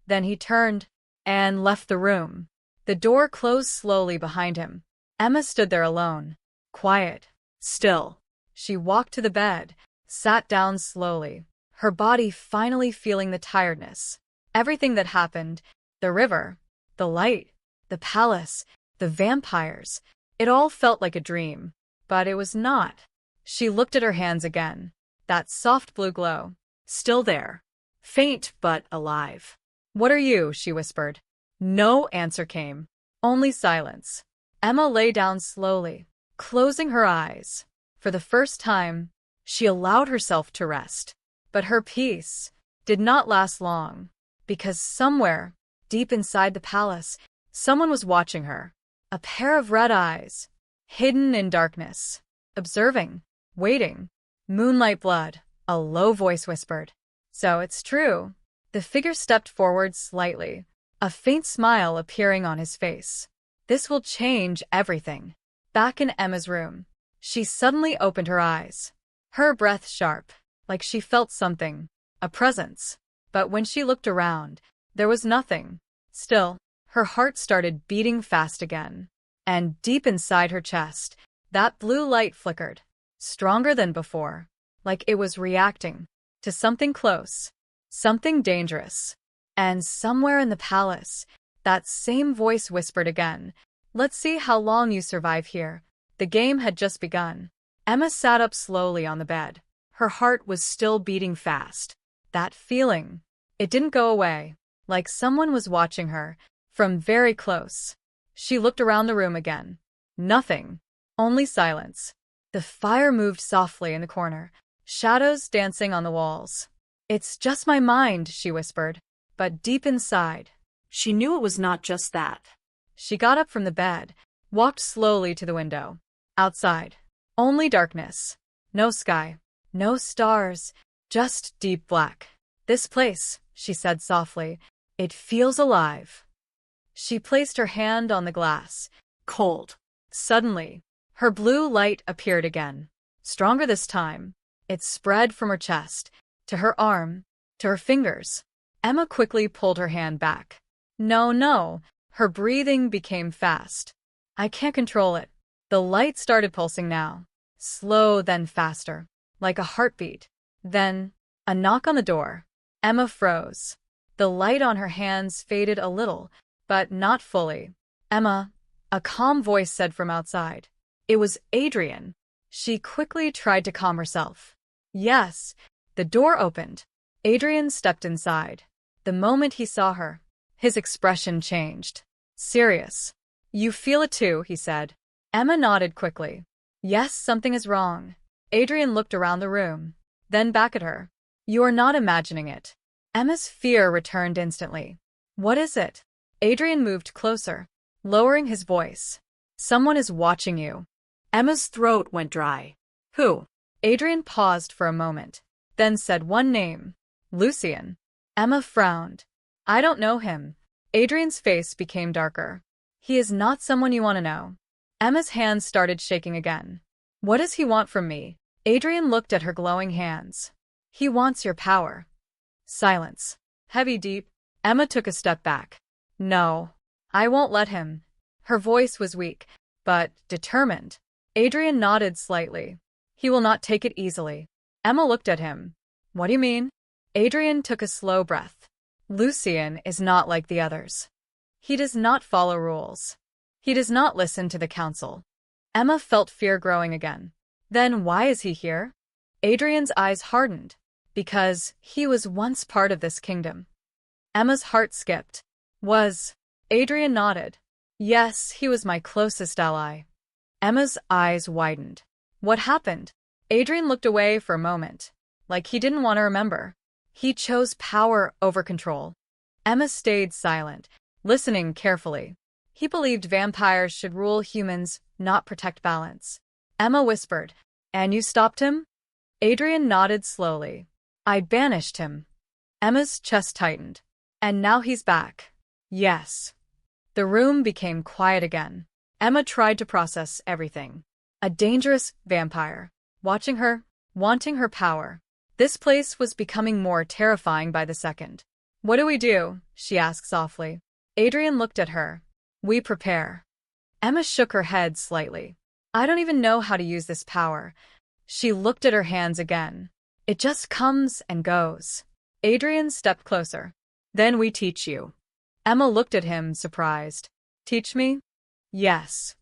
Then he turned and left the room. The door closed slowly behind him. Emma stood there alone, quiet, still. She walked to the bed, sat down slowly, her body finally feeling the tiredness. Everything that happened, the river, the light, the palace, the vampires, it all felt like a dream. But it was not. She looked at her hands again. That soft blue glow. Still there. Faint but alive. What are you? She whispered. No answer came. Only silence. Emma lay down slowly, closing her eyes. For the first time, she allowed herself to rest. But her peace did not last long, because somewhere, deep inside the palace, someone was watching her. A pair of red eyes, hidden in darkness, observing, waiting. Moonlight blood, a low voice whispered. So it's true. The figure stepped forward slightly, a faint smile appearing on his face. This will change everything. Back in Emma's room, she suddenly opened her eyes. Her breath sharp, like she felt something, a presence. But when she looked around, there was nothing. Still, her heart started beating fast again. And deep inside her chest, that blue light flickered, stronger than before, like it was reacting to something close, something dangerous. And somewhere in the palace, that same voice whispered again, Let's see how long you survive here. The game had just begun. Emma sat up slowly on the bed. Her heart was still beating fast. That feeling, it didn't go away, like someone was watching her from very close. She looked around the room again. Nothing. Only silence. The fire moved softly in the corner, shadows dancing on the walls. It's just my mind, she whispered. But deep inside, she knew it was not just that. She got up from the bed, walked slowly to the window. Outside, only darkness. No sky, no stars, just deep black. This place, she said softly, it feels alive. She placed her hand on the glass. Cold. Suddenly, her blue light appeared again. Stronger this time. It spread from her chest, to her arm, to her fingers. Emma quickly pulled her hand back. No, no. Her breathing became fast. I can't control it. The light started pulsing now. Slow, then faster. Like a heartbeat. Then, a knock on the door. Emma froze. The light on her hands faded a little, but not fully. Emma, a calm voice said from outside. It was Adrian. She quickly tried to calm herself. Yes, the door opened. Adrian stepped inside. The moment he saw her, his expression changed. Serious. You feel it too, he said. Emma nodded quickly. Yes, something is wrong. Adrian looked around the room, then back at her. You are not imagining it. Emma's fear returned instantly. What is it? Adrian moved closer, lowering his voice. Someone is watching you. Emma's throat went dry. Who? Adrian paused for a moment, then said one name. Lucian. Emma frowned. I don't know him. Adrian's face became darker. He is not someone you want to know. Emma's hands started shaking again. What does he want from me? Adrian looked at her glowing hands. He wants your power. Silence. Heavy deep. Emma took a step back. No. I won't let him. Her voice was weak, but determined. Adrian nodded slightly. He will not take it easily. Emma looked at him. What do you mean? Adrian took a slow breath. Lucian is not like the others. He does not follow rules. He does not listen to the council. Emma felt fear growing again. Then why is he here? Adrian's eyes hardened. Because he was once part of this kingdom. Emma's heart skipped. Was. Adrian nodded. Yes, he was my closest ally. Emma's eyes widened. What happened? Adrian looked away for a moment, like he didn't want to remember. He chose power over control. Emma stayed silent, listening carefully. He believed vampires should rule humans, not protect balance. Emma whispered, And you stopped him? Adrian nodded slowly. I banished him. Emma's chest tightened. And now he's back. Yes. The room became quiet again. Emma tried to process everything. A dangerous vampire. Watching her, wanting her power. This place was becoming more terrifying by the second. What do we do? She asked softly. Adrian looked at her. We prepare. Emma shook her head slightly. I don't even know how to use this power. She looked at her hands again. It just comes and goes. Adrian stepped closer. Then we teach you. Emma looked at him, surprised. Teach me? Yes.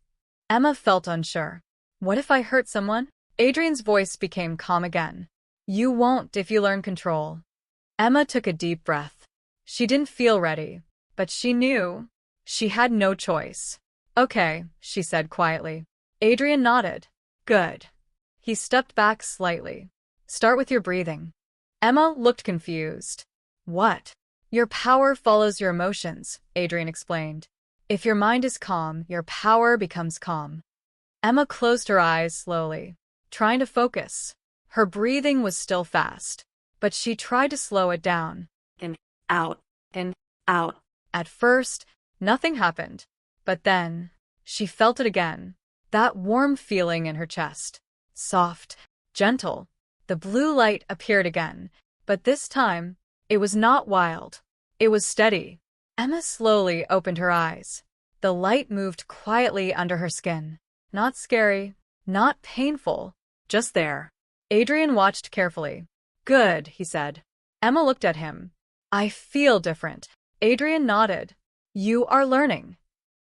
Emma felt unsure. What if I hurt someone? Adrian's voice became calm again. You won't if you learn control. Emma took a deep breath. She didn't feel ready, but she knew. She had no choice. Okay, she said quietly. Adrian nodded. Good. He stepped back slightly. Start with your breathing. Emma looked confused. What? Your power follows your emotions, Adrian explained. If your mind is calm, your power becomes calm. Emma closed her eyes slowly, trying to focus. Her breathing was still fast, but she tried to slow it down. In, out, in, out. At first, nothing happened, but then, she felt it again. That warm feeling in her chest. Soft, gentle. The blue light appeared again, but this time, it was not wild. It was steady. Emma slowly opened her eyes. The light moved quietly under her skin. Not scary, not painful, just there. Adrian watched carefully. Good, he said. Emma looked at him. I feel different. Adrian nodded. You are learning.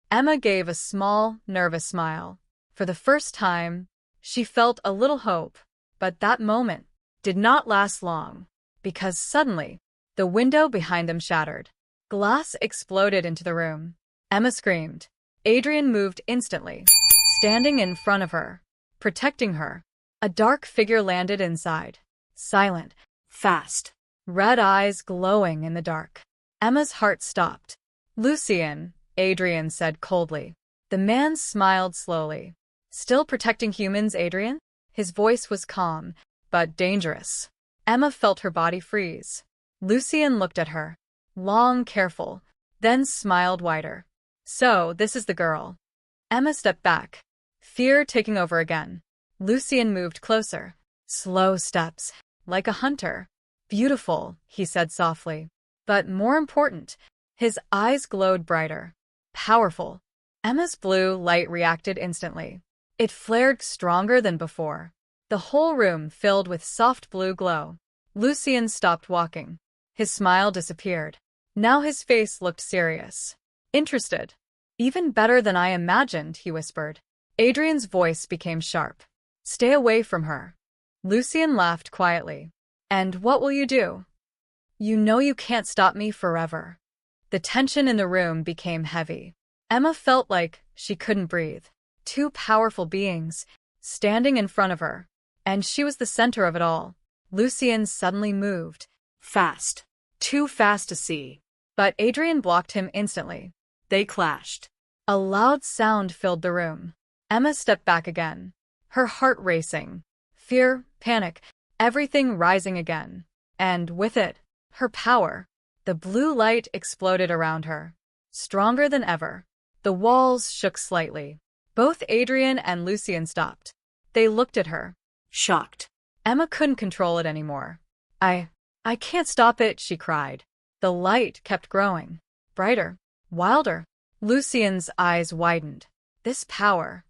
Emma gave a small, nervous smile. For the first time, she felt a little hope, but that moment did not last long, because suddenly, the window behind them shattered. Glass exploded into the room. Emma screamed. Adrian moved instantly, standing in front of her, protecting her. A dark figure landed inside, silent, fast, red eyes glowing in the dark. Emma's heart stopped. Lucian, Adrian said coldly. The man smiled slowly. Still protecting humans, Adrian? His voice was calm, but dangerous. Emma felt her body freeze. Lucian looked at her, long, careful, then smiled wider. So, this is the girl. Emma stepped back, fear taking over again. Lucian moved closer. Slow steps, like a hunter. Beautiful, he said softly. But more important, his eyes glowed brighter. Powerful. Emma's blue light reacted instantly. It flared stronger than before. The whole room filled with soft blue glow. Lucian stopped walking. His smile disappeared. Now his face looked serious. Interested. Even better than I imagined, he whispered. Adrian's voice became sharp. Stay away from her. Lucian laughed quietly. And what will you do? You know you can't stop me forever. The tension in the room became heavy. Emma felt like she couldn't breathe. Two powerful beings standing in front of her, and she was the center of it all. Lucien suddenly moved. Fast. Too fast to see. But Adrian blocked him instantly. They clashed. A loud sound filled the room. Emma stepped back again, her heart racing. Fear, panic, everything rising again. And with it, her power. The blue light exploded around her, stronger than ever. The walls shook slightly. Both Adrian and Lucien stopped. They looked at her, shocked. Emma couldn't control it anymore. I can't stop it, she cried. The light kept growing, brighter, wilder. Lucien's eyes widened. This power.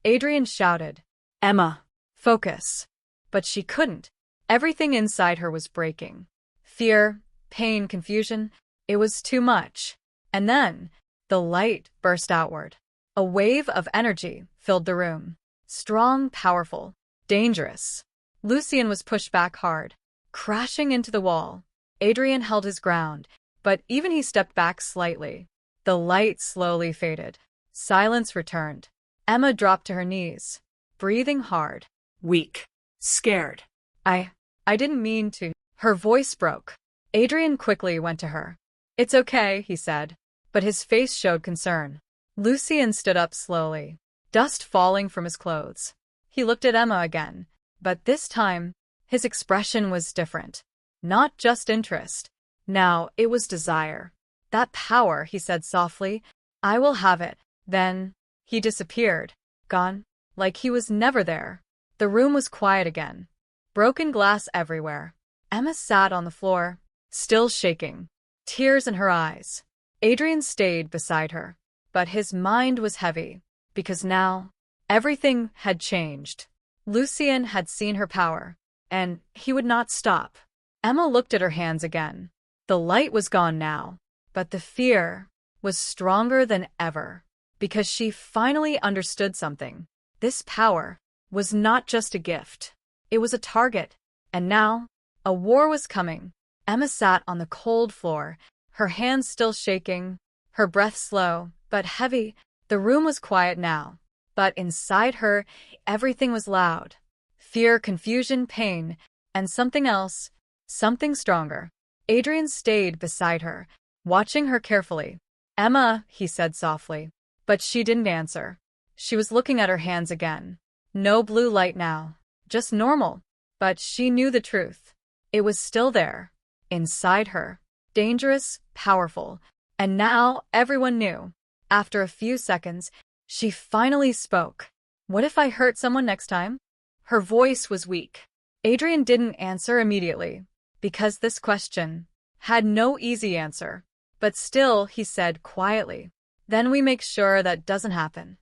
Adrian shouted, Emma, focus. But she couldn't. Everything inside her was breaking. Fear, pain, confusion. It was too much. And then, the light burst outward. A wave of energy filled the room. Strong, powerful, dangerous. Lucien was pushed back hard, crashing into the wall. Adrian held his ground, but even he stepped back slightly. The light slowly faded. Silence returned. Emma dropped to her knees, breathing hard. Weak. Scared. I didn't mean to. Her voice broke. Adrian quickly went to her. It's okay, he said, but his face showed concern. Lucien stood up slowly, dust falling from his clothes. He looked at Emma again, but this time, his expression was different. Not just interest. Now it was desire. That power, he said softly. I will have it. Then, he disappeared, gone, like he was never there. The room was quiet again. Broken glass everywhere. Emma sat on the floor, still shaking, tears in her eyes. Adrian stayed beside her, but his mind was heavy, because now, everything had changed. Lucien had seen her power, and he would not stop. Emma looked at her hands again. The light was gone now, but the fear was stronger than ever, because she finally understood something. This power was not just a gift. It was a target, and now, a war was coming. Emma sat on the cold floor, her hands still shaking, her breath slow, but heavy. The room was quiet now, but inside her, everything was loud. Fear, confusion, pain, and something else, something stronger. Adrian stayed beside her, watching her carefully. Emma, he said softly, but she didn't answer. She was looking at her hands again. No blue light now, just normal. But she knew the truth. It was still there, inside her, dangerous, powerful. And now everyone knew. After a few seconds, she finally spoke. What if I hurt someone next time? Her voice was weak. Adrian didn't answer immediately, because this question had no easy answer. But still, he said quietly, then we make sure that doesn't happen.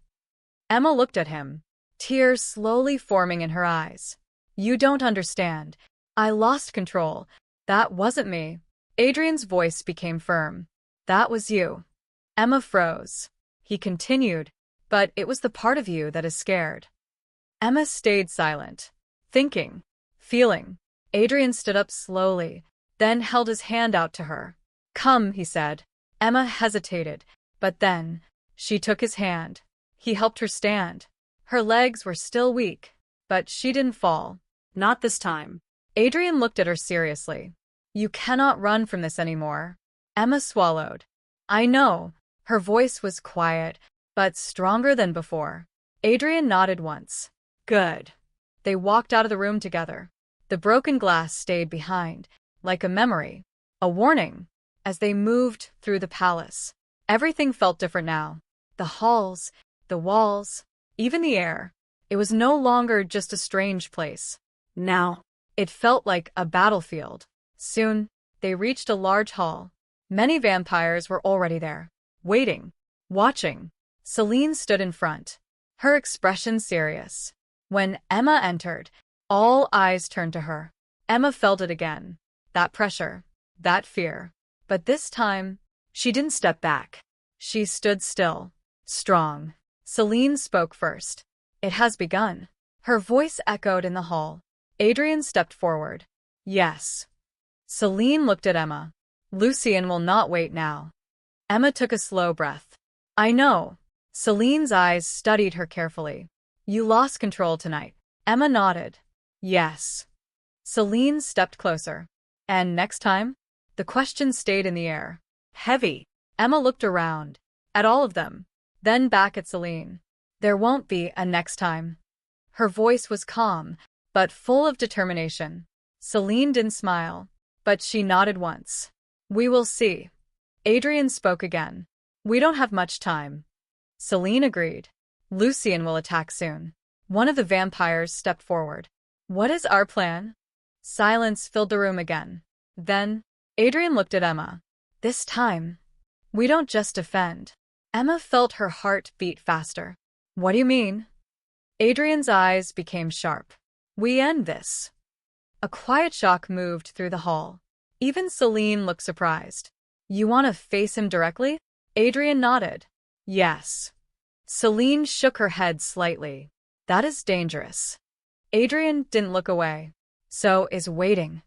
Emma looked at him, tears slowly forming in her eyes. You don't understand. I lost control. That wasn't me. Adrian's voice became firm. That was you. Emma froze. He continued, but it was the part of you that is scared. Emma stayed silent, thinking, feeling. Adrian stood up slowly, then held his hand out to her. Come, he said. Emma hesitated, but then, she took his hand. He helped her stand. Her legs were still weak, but she didn't fall. Not this time. Adrian looked at her seriously. You cannot run from this anymore. Emma swallowed. I know. Her voice was quiet, but stronger than before. Adrian nodded once. Good. They walked out of the room together. The broken glass stayed behind, like a memory, a warning. As they moved through the palace, everything felt different now. The halls, the walls, even the air. It was no longer just a strange place. Now, it felt like a battlefield. Soon, they reached a large hall. Many vampires were already there, waiting, watching. Celine stood in front, her expression serious. When Emma entered, all eyes turned to her. Emma felt it again, that pressure, that fear. But this time, she didn't step back. She stood still, strong. Celine spoke first. It has begun. Her voice echoed in the hall. Adrian stepped forward. Yes. Celine looked at Emma. Lucien will not wait now. Emma took a slow breath. I know. Celine's eyes studied her carefully. You lost control tonight. Emma nodded. Yes. Celine stepped closer. And next time? The question stayed in the air. Heavy. Emma looked around. At all of them. Then back at Celine. There won't be a next time. Her voice was calm, but full of determination. Celine didn't smile, but she nodded once. We will see. Adrian spoke again. We don't have much time. Celine agreed. Lucien will attack soon. One of the vampires stepped forward. What is our plan? Silence filled the room again. Then, Adrian looked at Emma. This time, we don't just defend. Emma felt her heart beat faster. What do you mean? Adrian's eyes became sharp. We end this. A quiet shock moved through the hall. Even Celine looked surprised. You want to face him directly? Adrian nodded. Yes. Celine shook her head slightly. That is dangerous. Adrian didn't look away. So is waiting.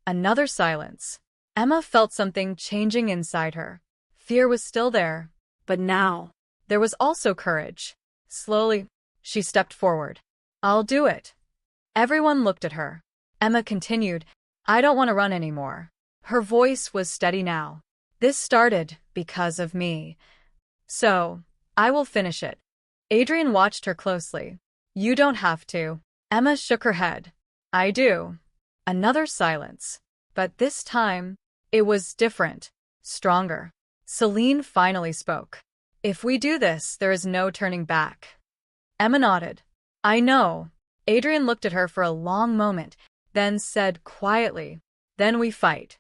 Another silence. Emma felt something changing inside her. Fear was still there, but now there was also courage. Slowly, she stepped forward. I'll do it. Everyone looked at her. Emma continued, I don't want to run anymore. Her voice was steady now. This started because of me. So, I will finish it. Adrian watched her closely. You don't have to. Emma shook her head. I do. Another silence. But this time, it was different, stronger. Celine finally spoke. If we do this, there is no turning back. Emma nodded. I know. Adrian looked at her for a long moment, then said quietly, Then we fight.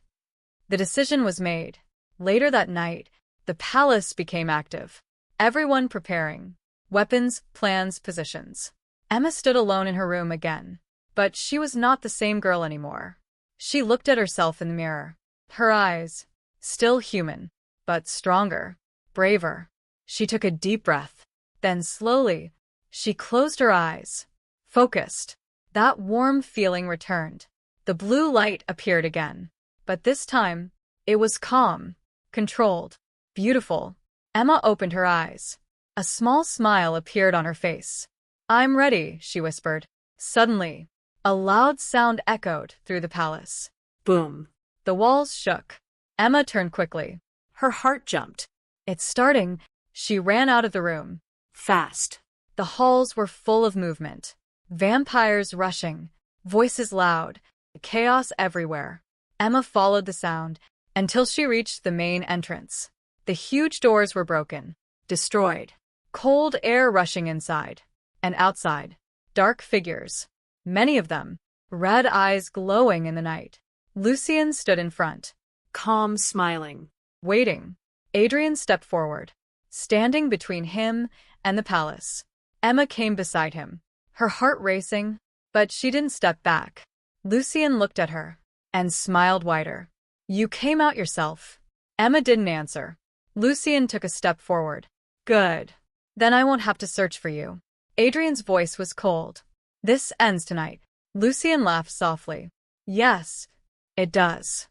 The decision was made. Later that night, the palace became active. Everyone preparing. Weapons, plans, positions. Emma stood alone in her room again. But she was not the same girl anymore. She looked at herself in the mirror. Her eyes, still human, but stronger, braver. She took a deep breath. Then slowly, she closed her eyes. Focused. That warm feeling returned. The blue light appeared again. But this time, it was calm, controlled, beautiful. Emma opened her eyes. A small smile appeared on her face. I'm ready, she whispered. Suddenly, a loud sound echoed through the palace. Boom. The walls shook. Emma turned quickly. Her heart jumped. It's starting. She ran out of the room. Fast. The halls were full of movement. Vampires rushing, voices loud, chaos everywhere. Emma followed the sound until she reached the main entrance. The huge doors were broken, destroyed. Cold air rushing inside. And outside, dark figures. Many of them, red eyes glowing in the night. Lucien stood in front. Calm, smiling. Waiting. Adrian stepped forward, standing between him and the palace. Emma came beside him, her heart racing, but she didn't step back. Lucien looked at her and smiled wider. You came out yourself. Emma didn't answer. Lucien took a step forward. Good. Then I won't have to search for you. Adrian's voice was cold. This ends tonight. Lucien laughed softly. Yes, it does.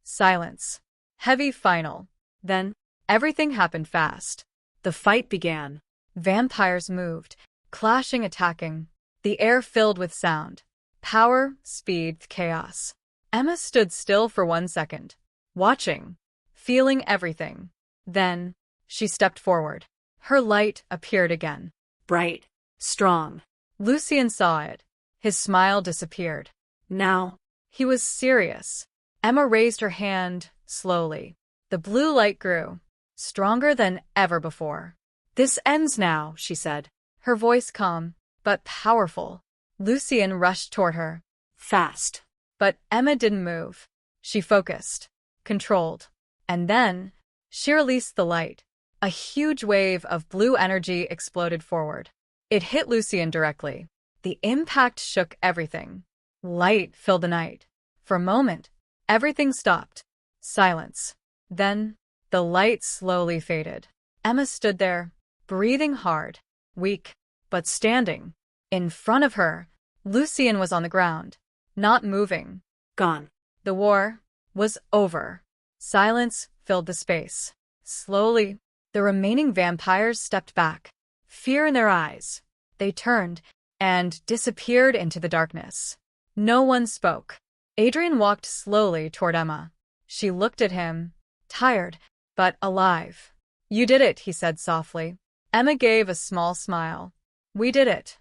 Silence. Heavy final. Then, everything happened fast. The fight began. Vampires moved, clashing, attacking. The air filled with sound. Power, speed, chaos. Emma stood still for 1 second, watching, feeling everything. Then, she stepped forward. Her light appeared again. Bright. Strong. Lucien saw it. His smile disappeared. Now. He was serious. Emma raised her hand, slowly. The blue light grew, stronger than ever before. This ends now, she said. Her voice calm, but powerful. Lucien rushed toward her. Fast. But Emma didn't move. She focused, controlled. And then, she released the light. A huge wave of blue energy exploded forward. It hit Lucien directly. The impact shook everything. Light filled the night. For a moment, everything stopped. Silence. Then, the light slowly faded. Emma stood there, breathing hard, weak, but standing. In front of her, Lucien was on the ground, not moving. Gone. The war, was over. Silence filled the space. Slowly, the remaining vampires stepped back, fear in their eyes. They turned and disappeared into the darkness. No one spoke. Adrian walked slowly toward Emma. She looked at him, tired, but alive. "You did it," he said softly. Emma gave a small smile. "We did it."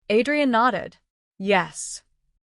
Adrian nodded. "Yes."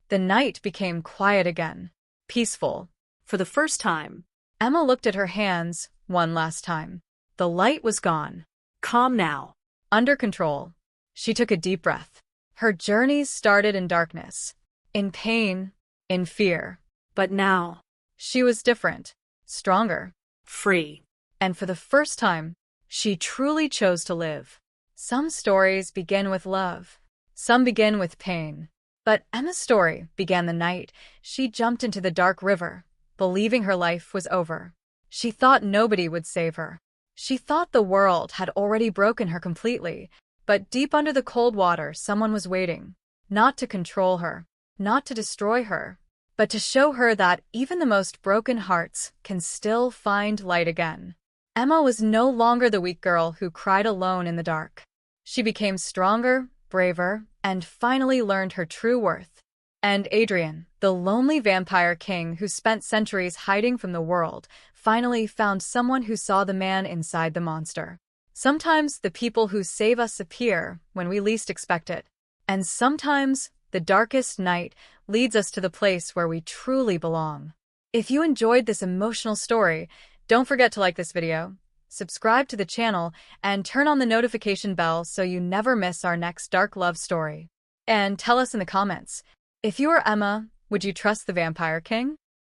The night became quiet again, peaceful. For the first time. Emma looked at her hands one last time. The light was gone. Calm now. Under control. She took a deep breath. Her journeys started in darkness, in pain, in fear. But now. She was different, stronger, Free. and for the first time, she truly chose to live. Some stories begin with love. Some begin with pain. But Emma's story began the night she jumped into the dark river, believing her life was over. She thought nobody would save her. She thought the world had already broken her completely, but deep under the cold water someone was waiting, not to control her, not to destroy her, but to show her that even the most broken hearts can still find light again. Emma was no longer the weak girl who cried alone in the dark. She became stronger, braver, and finally learned her true worth. And Adrian, the lonely vampire king who spent centuries hiding from the world, finally found someone who saw the man inside the monster. Sometimes the people who save us appear when we least expect it. And sometimes the darkest night leads us to the place where we truly belong. If you enjoyed this emotional story, don't forget to like this video, subscribe to the channel, and turn on the notification bell so you never miss our next dark love story. And tell us in the comments, if you were Emma, would you trust the Vampire King?